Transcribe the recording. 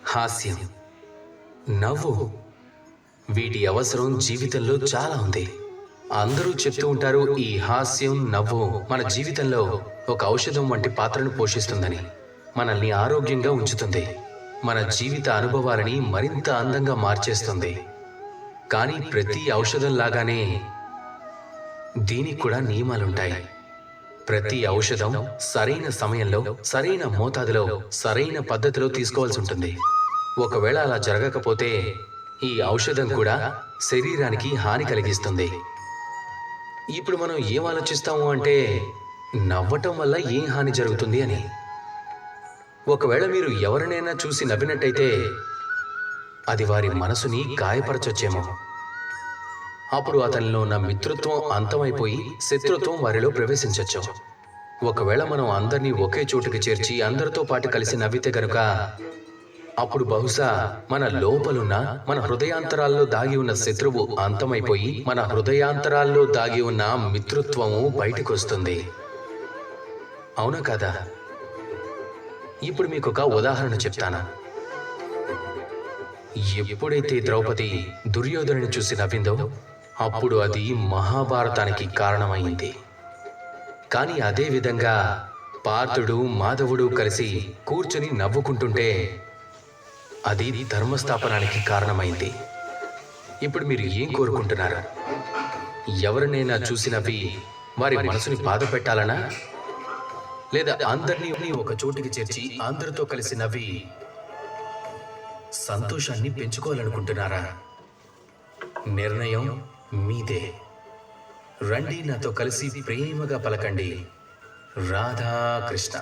హాస్యం, నవ్వు, వీటి అవసరం జీవితంలో చాలా ఉంది. అందరూ చెప్తూ ఉంటారు, ఈ హాస్యం, నవ్వు మన జీవితంలో ఒక ఔషధం వంటి పాత్రను పోషిస్తుందని. మనల్ని ఆరోగ్యంగా ఉంచుతుంది, మన జీవిత అనుభవాలని మరింత అందంగా మార్చేస్తుంది. కానీ ప్రతి ఔషధం లాగానే దీనికి కూడా నియమాలుంటాయి. ప్రతి ఔషధం సరైన సమయంలో, సరైన మోతాదులో, సరైన పద్ధతిలో తీసుకోవాల్సి ఉంటుంది. ఒకవేళ అలా జరగకపోతే ఈ ఔషధం కూడా శరీరానికి హాని కలిగిస్తుంది. ఇప్పుడు మనం ఏం ఆలోచిస్తాము అంటే, నవ్వటం వల్ల ఏం హాని జరుగుతుంది అని. ఒకవేళ మీరు ఎవరినైనా చూసి నవ్వినట్టయితే అది వారి మనసుని గాయపరచొచ్చేమో. అప్పుడు అతనిలో ఉన్న మిత్రత్వం అంతమైపోయి శత్రుత్వం వారిలో ప్రవేశించవచ్చు. ఒకవేళ మనం అందరినీ ఒకే చోటుకి చేర్చి అందరితో పాటు కలిసి నవ్వితే గనుక అప్పుడు బహుశా మన లోపలున్న, మన హృదయాంతరాల్లో దాగి ఉన్న శత్రువు అంతమైపోయి మన హృదయాంతరాల్లో దాగి ఉన్న మిత్రత్వము బయటకు వస్తుంది. అవునా కదా? ఇప్పుడు మీకు ఒక ఉదాహరణ చెప్తాను. ఎప్పుడైతే ద్రౌపది దుర్యోధనుని చూసి నవ్విందో అప్పుడు అది మహాభారతానికి కారణమైంది. కానీ అదే విధంగా పార్థుడు, మాధవుడు కలిసి కూర్చొని నవ్వుకుంటుంటే అది ధర్మస్థాపనానికి కారణమైంది. ఇప్పుడు మీరు ఏం కోరుకుంటున్నారు? ఎవరినైనా చూసి నవ్వి వారి మనసుని బాధ పెట్టాలనా, లేదా అందరినీ ఒక చోటికి చేర్చి అందరితో కలిసి నవ్వి సంతోషాన్ని పెంచుకోవాలనుకుంటున్నారా? నిర్ణయం మీదే. రండి, నాతో కలిసి ప్రేమగా పలకండి, రాధాకృష్ణ.